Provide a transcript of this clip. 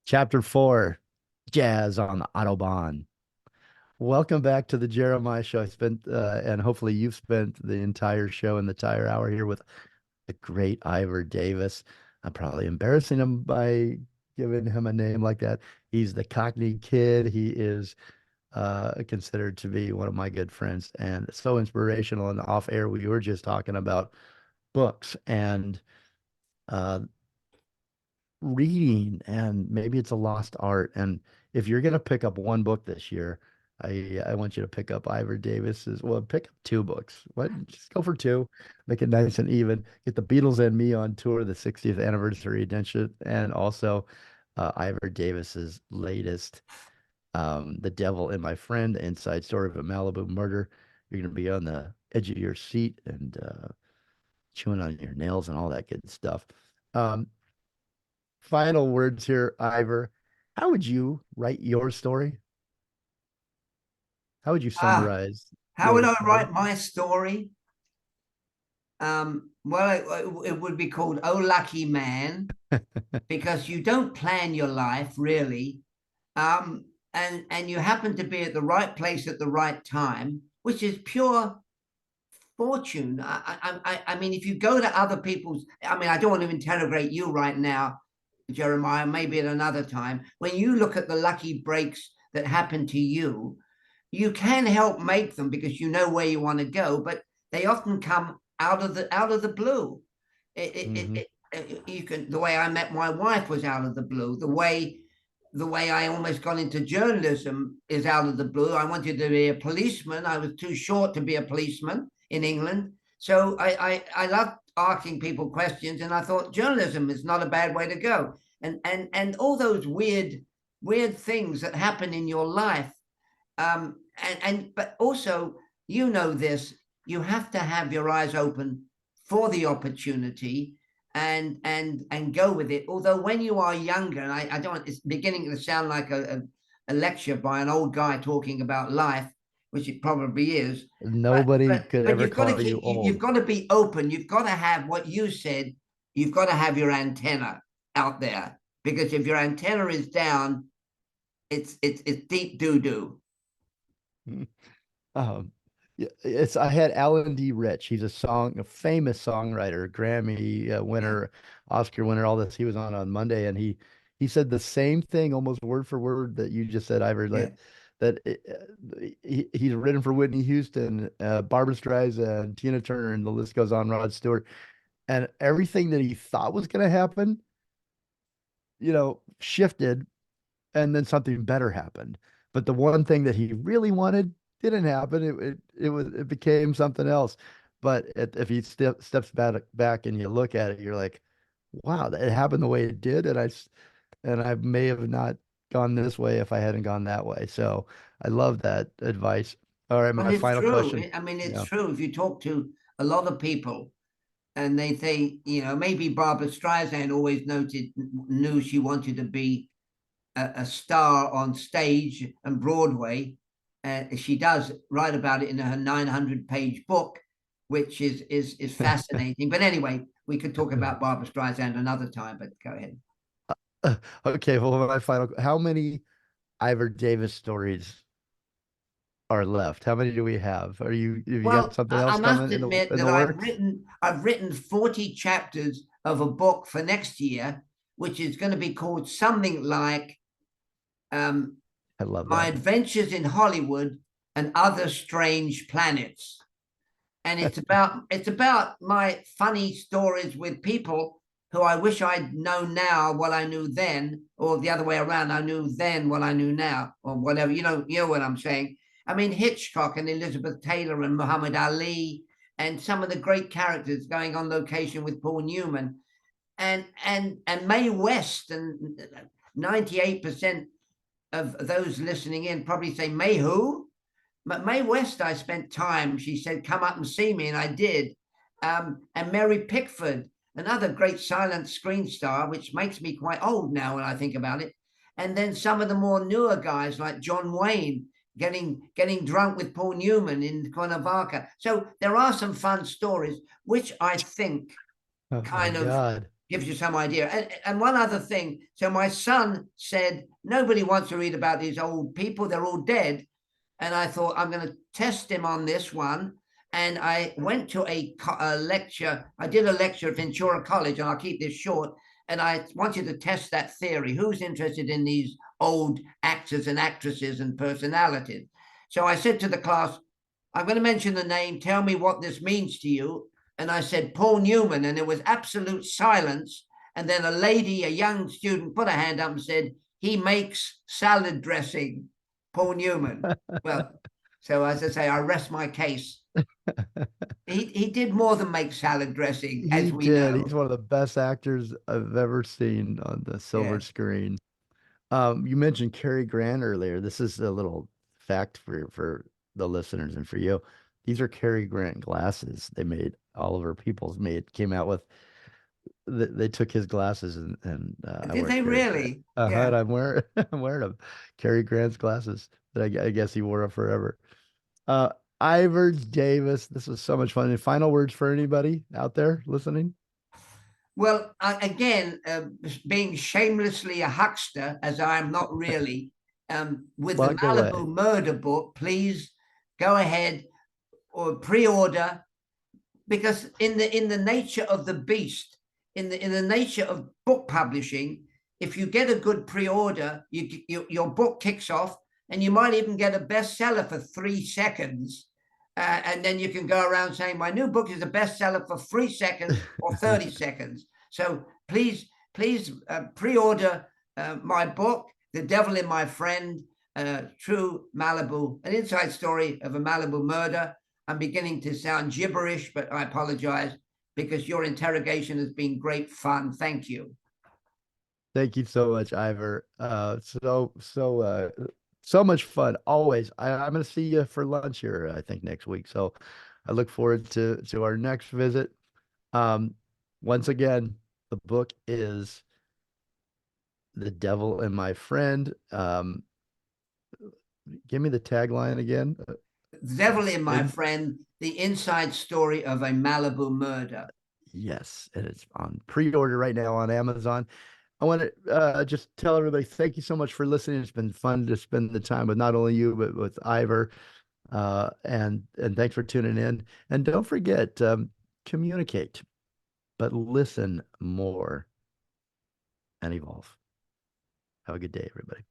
Chapter 4, Jazz on the Autobahn. Welcome back to the Jeremiah Show. I spent, and hopefully you've spent the entire show and the entire hour here with the great Ivor Davis. I'm probably embarrassing him by giving him a name like that. He's the Cockney Kid. He is considered to be one of my good friends and so inspirational. And off air, we were just talking about books and uh, reading, and maybe it's a lost art. And if you're gonna pick up one book this year, I want you to pick up Ivor Davis's. Well, pick up two books. What? Just go for two. Make it nice and even. Get the Beatles and Me on tour, the 60th anniversary edition, and also Ivor Davis's latest, "The Devil and My Friend: Inside Story of a Malibu Murder." You're gonna be on the edge of your seat and chewing on your nails and all that good stuff. Um, Final words here, Ivor. How would you write your story? How would you Ah, summarize how would your I story? write my story? Well, it would be called "Oh Lucky Man" because you don't plan your life really, and you happen to be at the right place at the right time, which is pure fortune. I mean, if you go to other people's, I mean, I don't want to interrogate you right now, Jeremiah. Maybe at another time. When you look at the lucky breaks that happen to you can help make them because you know where you want to go, but they often come out of the blue. Hmm. You can the way I met my wife was out of the blue. The way I almost got into journalism is out of the blue. I wanted to be a policeman. I was too short to be a policeman in England. So I love asking people questions, and I thought journalism is not a bad way to go. And all those weird things that happen in your life, but also, this, you have to have your eyes open for the opportunity and go with it. Although when you are younger, and I don't want, it's beginning to sound like a lecture by an old guy talking about life, which it probably is. but Nobody but could but ever you've got to call keep you you've old. got to be open. You've got to have what you said. You've got to have your antenna out there, because if your antenna is down, it's deep doo doo. Um, yeah, it's I had Alan D. Rich. He's a famous songwriter, Grammy Yeah. winner, Oscar winner, all this. He was on Monday, and he said the same thing, almost word for word, that you just said, Ivor. Yeah. He's written for Whitney Houston, Barbra Streisand, Tina Turner, and the list goes on. Rod Stewart, and everything that he thought was going to happen, shifted, and then something better happened. But the one thing that he really wanted didn't happen. It became something else. But if he steps back and you look at it, you're like, wow, it happened the way it did, and I may have not gone this way if I hadn't gone that way. So I love that advice. All right, But my it's final true. question. I mean, it's Yeah. true. If you talk to a lot of people and they say, maybe Barbara Streisand always knew she wanted to be a star on stage and Broadway. She does write about it in her 900-page book, which is fascinating. But anyway, we could talk about Barbara Streisand another time, but go ahead. Okay, well, my final. How many Ivor Davis stories are left? How many do we have you got Well, something I else must coming admit in that the I've works? written I've written 40 chapters of a book for next year, which is going to be called something like um, I love "My that. Adventures in Hollywood and Other Strange Planets," and it's about my funny stories with people who I wish I'd known now what I knew then, or the other way around. I knew then what I knew now, or whatever. You know what I'm saying. I mean, Hitchcock and Elizabeth Taylor and Muhammad Ali and some of the great characters going on location with Paul Newman and Mae West, and 98% of those listening in probably say, Mae who? But Mae West, I spent time. She said, "Come up and see me," and I did. And Mary Pickford, another great silent screen star, which makes me quite old now when I think about it. And then some of the more newer guys like John Wayne getting drunk with Paul Newman in Cuernavaca. So there are some fun stories, which I think Oh my kind of God. gives you some idea. And one other thing. So my son said, nobody wants to read about these old people. They're all dead. And I thought, I'm going to test him on this one. And I went to a lecture. I did a lecture at Ventura College, and I'll keep this short. And I wanted to test that theory. Who's interested in these old actors and actresses and personalities? So I said to the class, I'm going to mention the name. Tell me what this means to you. And I said, Paul Newman. And there was absolute silence. And then a lady, a young student, put her hand up and said, he makes salad dressing, Paul Newman. Well, so as I say, I rest my case. He did more than make salad dressing, He as we did. He's know. one of the best actors I've ever seen on the silver Yeah. screen. You mentioned Cary Grant earlier. This is a little fact for the listeners and for you. These are Cary Grant glasses. They made Oliver Peoples made came out with. They took his glasses and I Did wear they Cary Grant. really? And Yeah. I'm wearing I'm wearing them. Cary Grant's glasses that I guess he wore them forever. Uh, Ivor Davis. This was so much fun. Any final words for anybody out there listening? Well, again, being shamelessly a huckster, as I am not really, with the Plug away. Malibu murder book, please go ahead or pre-order, because in the nature of the beast, in the nature of book publishing, if you get a good pre-order, your book kicks off, and you might even get a bestseller for 3 seconds. And then you can go around saying, my new book is a bestseller for 3 seconds or 30 seconds. So please pre-order my book, The Devil in My Friend, True Malibu, an inside story of a Malibu murder. I'm beginning to sound gibberish, but I apologize, because your interrogation has been great fun. Thank you. Thank you so much, Ivor. So much fun always. I'm going to see you for lunch here, I think next week. So I look forward to our next visit. Um, Once again, the book is The Devil and My Friend. Give me the tagline again. Devil in My In Friend, the inside story of a Malibu murder. Yes, and it's on pre-order right now on Amazon. I want to just tell everybody thank you so much for listening. It's been fun to spend the time with not only you but with Ivor. And thanks for tuning in. And don't forget, communicate, but listen more and evolve. Have a good day, everybody.